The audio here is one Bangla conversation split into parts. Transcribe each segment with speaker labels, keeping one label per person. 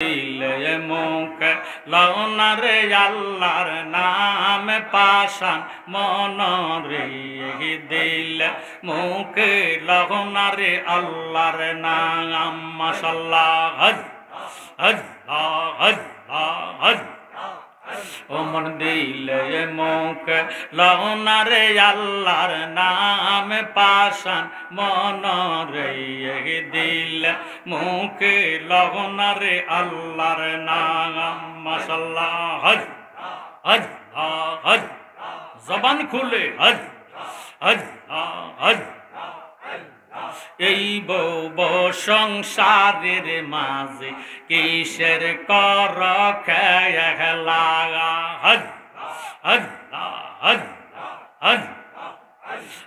Speaker 1: দিলে মুখ লওনা রে আল্লাহর নাম পাশান মন রে দিলে মুখ লওনা রে আল্লাহর নাম মাশাআল্লাহ হজ হজ হজ হজ ওমন দিলে মুখ লওনা রে আল্লাহর নাম পাশান মন রে দিলে মুখ লওনা রে আল্লাহর নাম মাশাআল্লাহ হজ হজ হজ জবান খুলে হজ হজ হজ এই বউ সংসারের মাঝে কিসের কর খেলা হজ হজ হজ হজ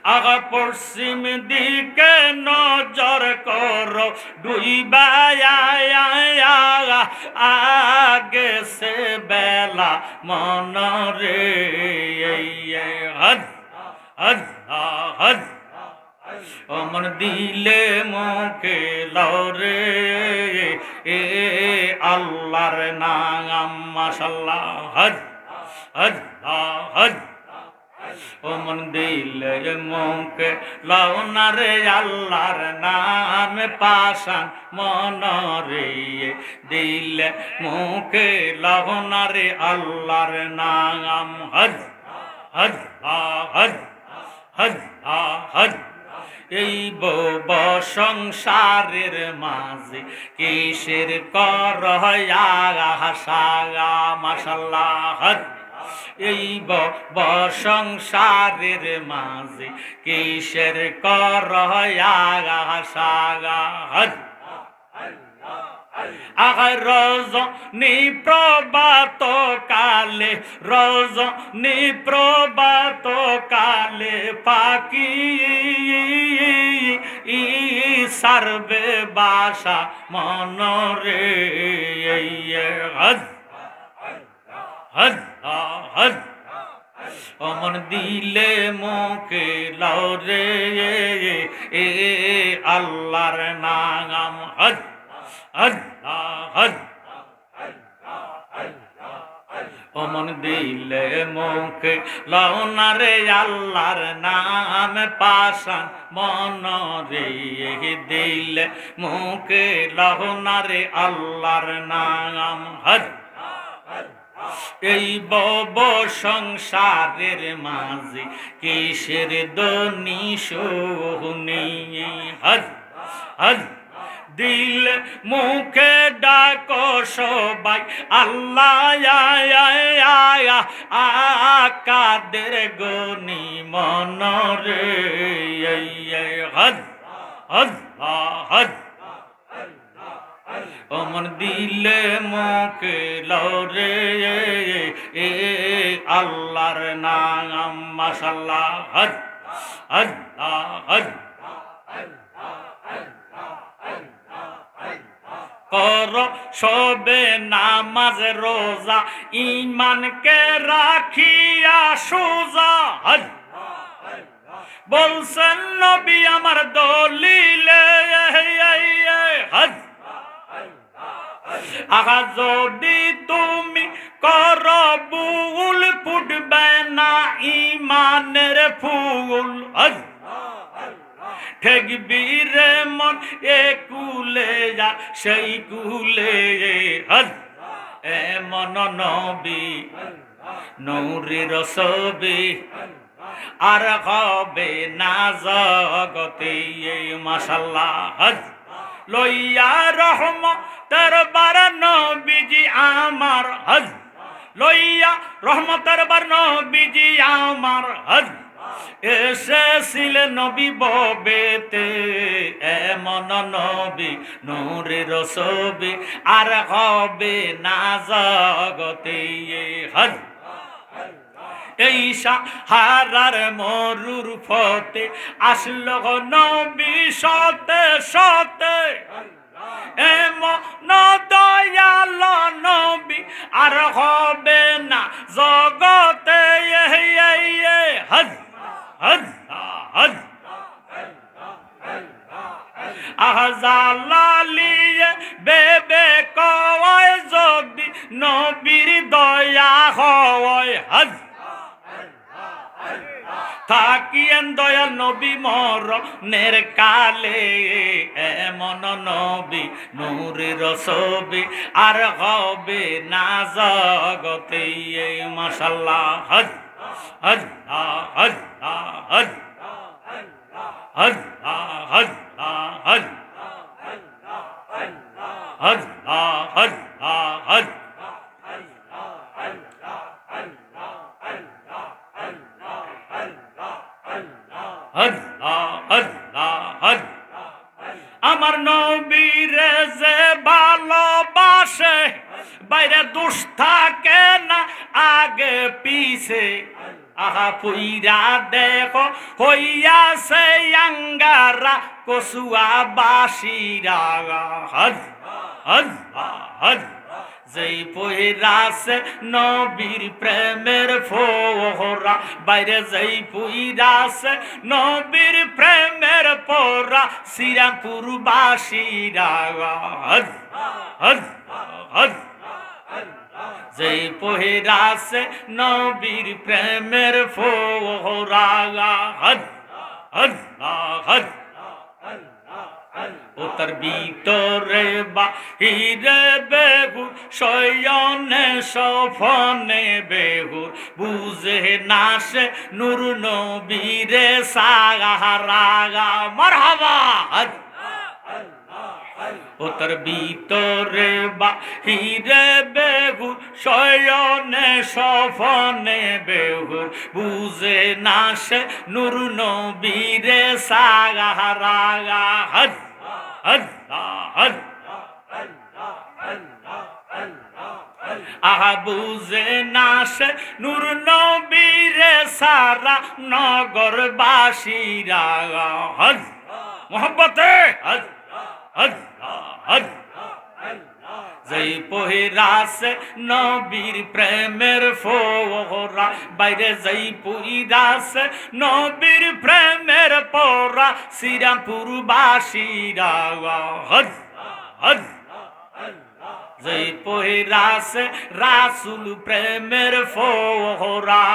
Speaker 1: আগা পশ্চিম দিকে নজর করো ডুইবায়া আগে সে বেলা মন রে হজ হজ হজ ওমন দিলে মুখে লরে আল্লাহর নাম মাশাআল্লাহ হজ হজ হজ ওমন দিলে মুখে লওনা রে আল্লাহর নাম পাশান মন রে দিলে মুখে লওনা রে আল্লাহর নাম হজ হজ হজ হজ হজ এই বউ সংসারের মাঝে কিসের কর হাসা মাশাআল্লাহ হজ এই বউ সংসারের মাঝে কিসের কর হাসা হজ আগায় রজনী প্রভাত কালে রজনী প্রভাত কালে পাখি সারবে বাসা মন রে হজ হজ হজ ওমন দিলে মুখে লাও রে আল্লাহর নাম হজ হজ হজ ওমন দিলে মুখে লওনা রে আল্লাহর নাম পাশান মন রে দিলে মুখে লওনা রে আল্লাহর নাম হজ এই বব সংসারের মাঝে কিসের দনি সোহনি হজ হজ দিল মুখে ডাকো সবাই আল্লাহ কাদের গনি মন রে হজ হজ হজ ওমন দিলে মুখে লরে আল্লাহর নাম মাশাআল্লাহ হজ হজ হজ কর সবে নামাজ রোজা ইমানকে রাখিয়া সোজা হজ বলছেন নবী আমার দলিলে হজ আগা যদি তুমি কর বুল ফুটবে না ইমানের ফুল হজ ঠেকবি রে মন এ কুলে যা সেই কুলে হজ এ মন নবী নূরের ছবি আর হবে না জগতে মাশাআল্লাহ হজ লইয়া রহমতের বার নবীজি আমার হজ লইয়া রহমতের বার নবীজি আমার হজ এসেছিলেন নবী ববেতে এমন নবী নূরের ছবি আর হবে না জগতে হজ এই সাহারার মরুর ফতে আসলো নবী সতে সতে এমন দয়াল নবী আর হবে না জগতে হজ হজ হজ আহজালালিয়ে বেবে কওয়ায় নবীর দয়া হয় হজ থাকিয়েন দয়া নবী মরণের কালে এমন নবী নূরের ছবি আর হবে না জগতে মাশাআল্লাহ হজ হজ হজ হজ হজ হজ হজ হজ হজ হজ আমার নবীরে যে ভালোবাসে বাইরে দুষ থাকে না আগে পিছে আহা পুইরা দেখো হইয়াছে আঙ্গারা কসুয়া বাসিরা হজ হজ হজ যেই পইরাছে নবীর প্রেমের ফোহরা বাইরে যেই পইরাছে নবীর প্রেমের পোরা শ্রীরামপুর বাসীরা হজ হজ হজ যেই পইরাছে নবীর প্রেমের ফোহরা হজ হজ হজ ও তার ভিতরে বাহিরে বেহুর শয়নে সফনে বেহুর বুঝে না সে নূর নবীরে সাহারা মারহাবা ও তার ভিতরে বাহিরে বেহুর শয়নে সফনে বেহুর বুঝে না সে নূর নবীরে সাহারা হজ হজ হজ আহা বুঝে না সে নূর নবীরে সারা নগরবাসীরা হজ মোহব্বতে হজ হজ হজ যেই পহিরাছে নবীর প্রেমের ফোহরা বাইরে যেই পহিরাছে নবীর প্রেমের পোরা শ্রীরামপুর বাসীরা হজ হজ যেই পহিরাছে রাসূল প্রেমের ফোহরা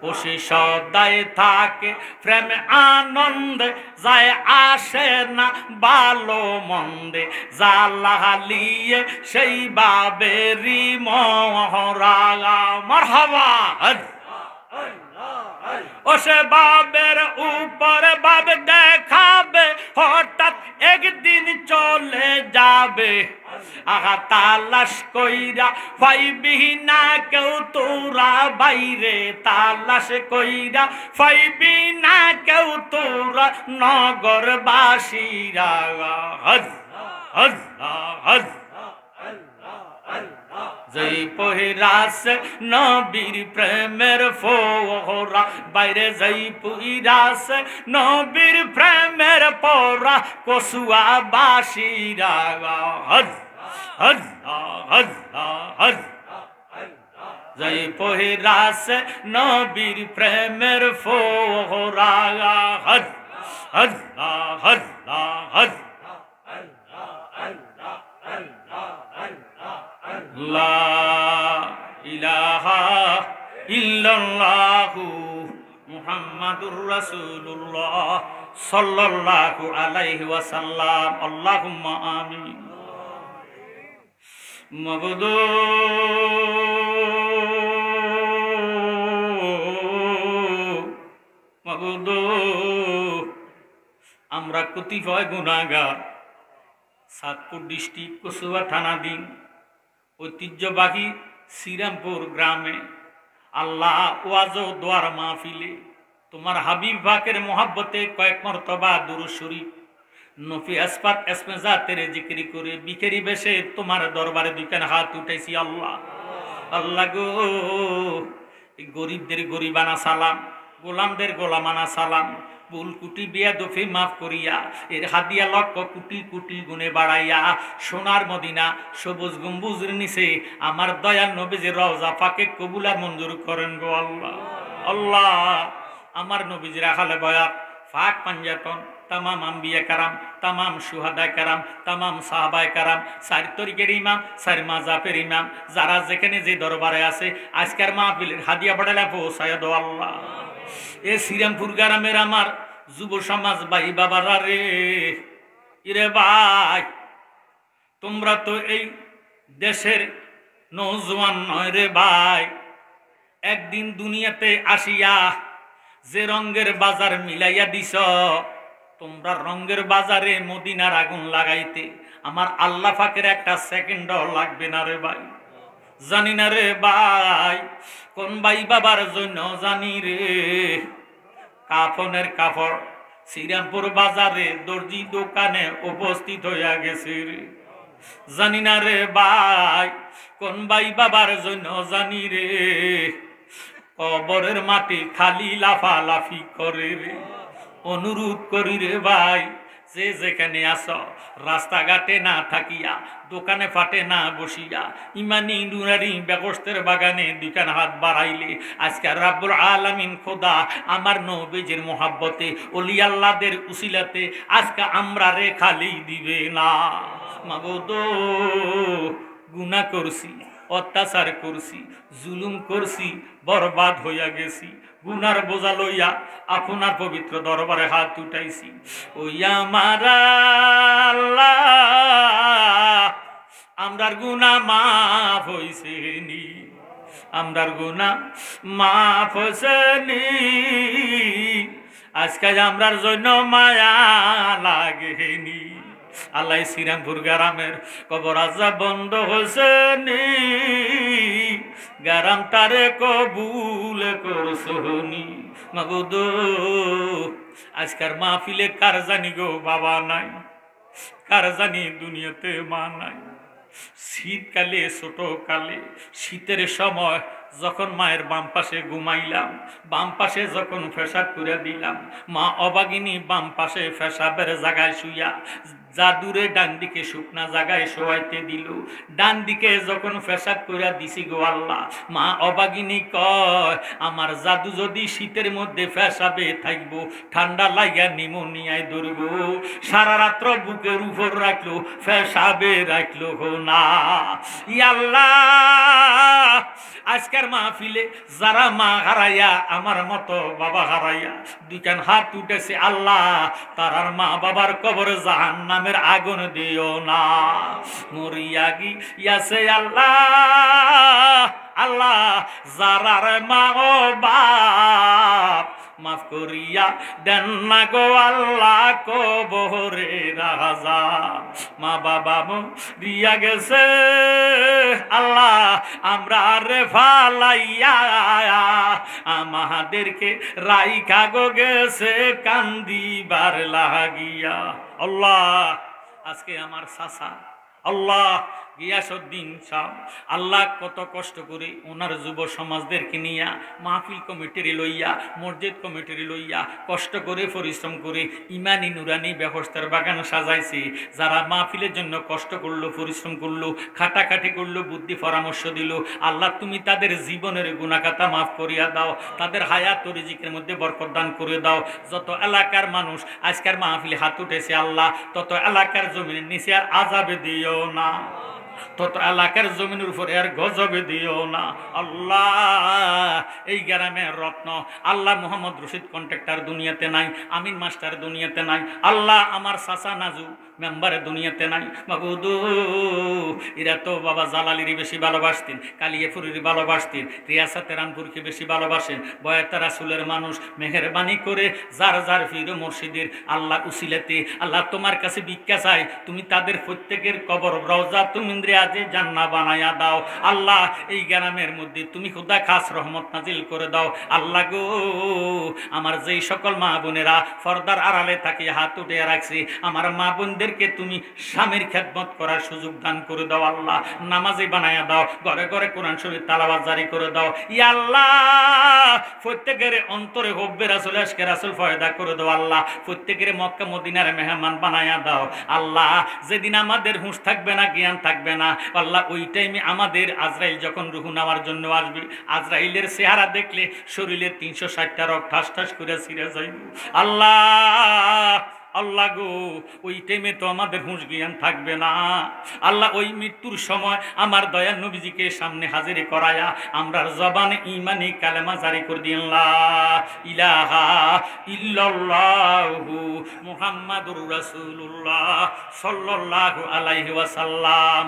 Speaker 1: ও সে সদাই থাকে প্রেম আনন্দে যায় আসে না ভালো মন্দে জালালিয়ে সেই বাবেরি মহরা মারহাবা ও সে বাবের উপরে বাব দেখাবে হঠাৎ একদিন চলে যাবে আহা তালাশ কইরা পাইবি না কেউ তোরা বাইরে তালাশ কইরা পাইবি না কেউ তোরা নগরবাসীরা হজ হজ হজ যেই পহিরাছে নবীর প্রেমের ফোহরা বাইরে যেই পহিরাছে নবীর প্রেমের পোরা কসুয়া বাসীরা হজ হজ হজ হজ যেই পহিরাছে নবীর প্রেমের ফোহরা হজ হজ হজ হজ লা ইলাহা ইল্লাল্লাহু মুহাম্মাদুর রাসূলুল্লাহ সাল্লাল্লাহু আলাইহি ওয়াসাল্লাম আল্লাহুম্মা আমিন মাবুদ মাবুদ আমরা কতিপয় গুনাহগার সাতপুর ডিস্ট্রিক্ট কসুয়া থানাধীন ঐতিহ্যবাহী শ্রীরামপুর গ্রামে আল্লাহ ওয়াজ ও দোয়ার মাহফিলে তোমার হাবিব পাকের মোহাব্বতে কয়েক মর্তবা দুরূদ শরীফ নফি আসফাত এসমেজা তেরে জিকিরি করে বিকেরি বেশে তোমার দরবারে দুইখান হাত উঠাইছি আল্লাহ আল্লাহ গো এই গরিবদের গরিবানা সালাম গোলামদের গোলামানা সালাম ভুল কুটি বিয়া দফি মাফ করিয়া এর হাদিয়া লক্ষ কুটি কুটি গুণে বাড়াইয়া সোনার মদিনা সবুজ গম্বুজের নিচে আমার দয়াল নবীজির রওজা পাকে কবুল আর মঞ্জুর করেন গো আল্লাহ আল্লাহ আমার নবীজির আখালে বয়াত ফাক পাঞ্জাতন তামাম আম্বিয়া কারাম, তামাম সুহাদা কারাম, তামাম সাহাবায়ে কারাম, 4 তরিকের ইমাম, 4 মাযহাবের ইমাম, যারা যেখানে যে দরবারে আছে আজকের মাহফিলের হাদিয়া বাড়ালে পৌঁছায় দাও আল্লাহ। এ শ্রীরামপুর গ্রামের আমার যুব সমাজ ভাই বাবারা রে, ইরে ভাই, তোমরা তো এই দেশের নওজোয়ান নয় রে ভাই। একদিন দুনিয়াতে আসিয়া যে রঙের বাজার মিলাইয়া দিছ, তোমরা রঙের বাজারে মদিনার আগুন লাগাইতে আমার আল্লাহ পাকের একটা সেকেন্ডও লাগবে না রে ভাই। জানি না রে ভাই, কোন ভাই বাবার জন্য জানি রে, কাফনের কাপড় শ্রীরামপুর বাজারে দর্জি দোকানে উপস্থিত হইয়া গেছে রে। জানি না রে ভাই, কোন ভাই বাবার জন্য জানি রে, কবরের মাটি খালি লাফালাফি করে রে। অনুরোধ করি রে ভাই, যে যেখানে আছো রাস্তাঘাটে না থাকিয়া, দোকানে ফাটে না বসিয়া, ইমানি নুরারি ব্যবস্থার বাগানে দুইখান হাত বাড়াইলে আজকে রাব্বুল আলামিন খোদা আমার নবীজির মোহাব্বতে ওলি আল্লাহদের উসিলাতে আজকে আমরা রে খালি দিবে না। মাগো, গুনাহ করছি, অত্যাচার করছি, জুলুম করছি, বরবাদ হইয়া গেছি। গুনার বোঝা লইয়া আপনার পবিত্র দরবারে হাত উঠাইছি। ওই আমার আল্লাহ, আমরার গুনাহ মাফ হইছে নি, আমরার গুনাহ মাফ হইছে নি। আজকে আমরার জন্য মায়া লাগেনি। আল্লাহ শ্রীরামপুর গ্রামের কবর আযাব বন্ধ হইছে নি, গ্রাম তারে কবুল করছনি। মাগো, আজকার মাহফিলে কার জানি গো বাবা নাই, কার জানি দুনিয়াতে মা নাই। শীতকালে, ছোট কালে শীতের সময় যখন মায়ের বাম পাশে ঘুমাইলাম, বাম পাশে যখন পেশাব করে দিলাম, মা অবাগিনী বাম পাশে পেশাবের জায়গায় শুইয়া জাদুরে ডান দিকে শুকনা জায়গায় শোয়াইতে দিল। ডান দিকে যখন পেশাব করে দিছি গো আল্লাহ, মা অবাগিনী কয় আমার জাদু যদি শীতের মধ্যে পেশাবে থাকবো, ঠান্ডা লাগিয়া নিমোনিয়ায় ধরব। সারা রাত্র বুকের উপর রাখলো, পেশাবে রাখলো না। ইয়া আল্লাহ, আজকের মাহফিলে যারা মা হারাইয়া, আমার মতো বাবা হারাইয়া দুইখান হাত উঠেছে, আল্লাহ তারার মা বাবার কবরে জাহান্নামের আগুন দিও না। মরিয়া গিয়াছে আল্লাহ, আল্লাহ যারার মা ও বাপ মাফ করিয়া দেন না গো আল্লাহ কবরে রাজা। মা বাবা মরিয়া গেছে আল্লাহ, আমরা রে ফালাইয়া আমাদেরকে রাইখা গো গেছে কান্দিবার লাগিয়া। আল্লাহ, আজকে আমার চাচা আল্লাহ গিয়াসউদ্দিন সাহেব, আল্লাহ কত কষ্ট করে ওনার যুব সমাজদেরকে নিয়া মাহফিল কমিটির লইয়া, মসজিদ কমিটির লইয়া কষ্ট করে পরিশ্রম করে ইমানি নুরানি ব্যবস্থার বাগান সাজাইছে। যারা মাহফিলের জন্য কষ্ট করলো, পরিশ্রম করলো, খাটাখাটি করলো, বুদ্ধি পরামর্শ দিল, আল্লাহ তুমি তাদের জীবনের গুনাহখাতা মাফ করিয়া দাও, তাদের হায়াত ও রিজিকের মধ্যে বরকত দান করে দাও। যত এলাকার মানুষ আজকের মাহফিলে হাত উঠেছে আল্লাহ, তত এলাকার জমিনের নিচে আর আযাবে দিও না, তত এলাকার জমিনের উপর আর গজবে দিও না। আল্লাহ, এই গ্রামের রত্ন আল্লাহ মোহাম্মদ রশিদ কন্ট্রাক্টর দুনিয়াতে নাই, আমিন মাস্টার দুনিয়াতে নাই, আল্লাহ আমার চাচা নাজু মেম্বারে দুনিয়াতে নাই। মাবুদ, এরা তো বাবা জালালির বেশি ভালোবাসতেন, কালিয়াপুরের ভালোবাসতেন, রিয়াসাতে রামপুরকে বেশি ভালোবাসেন। বয়াতা রাসূলের মানুষ, মেহেরবানি করে যার যার পীর মুর্শিদের আল্লাহ উসিলাতে আল্লাহ তোমার কাছে ভিক্ষা চাই, তুমি তাদের প্রত্যেকের কবর রওজা তুমি আজে জান্নাত বানায়া দাও। আল্লাহ, এই গ্রামের মধ্যে তুমি খোদা খাস রহমত নাজিল করে দাও। আল্লাহ গো, আমার যেই সকল মা বোনেরা পর্দার আড়ালে থাকি হাত উঠে রাখছি, আমার মা বোনদেরকে তুমি স্বামীর খেদমত করার সুযোগ দান করে দাও। আল্লাহ, নামাজি বানায়া দাও, ঘরে ঘরে কোরআন শরীফ তালাওয়াত জারি করে দাও। ইয়া আল্লাহ, প্রত্যেকের অন্তরে হব্বে রাসূল আশকে রাসূল ফয়দা করে দাও। আল্লাহ, প্রত্যেকের মক্কা মদিনার মেহমান বানায়া দাও। আল্লাহ, যেদিন আমাদের হুঁশ থাকবে না, জ্ঞান থাকবে না, আল্লাহ ওই টাইমে আমাদের আজরাইল যখন রুহু নেওয়ার জন্য আসবে, আজরাইলের চেহারা দেখলে শরীরে 360টা রক ঠাস ঠাস করে ছিঁড়ে যাইব। আল্লাহ, আল্লাহ গো ওই টাইমে তো আমাদের হুঁশ জ্ঞান থাকবে না। আল্লাহ ওই মৃত্যুর সময় আমার দয়ার নবীজিকে সামনে হাজিরি করায়া আমরার জবানে ঈমানি কালেমা জারি করে দিন লা ইলাহা ইল্লাল্লাহু মুহাম্মাদুর রাসূলুল্লাহ সাল্লাল্লাহু আলাইহি ওয়াসাল্লাম।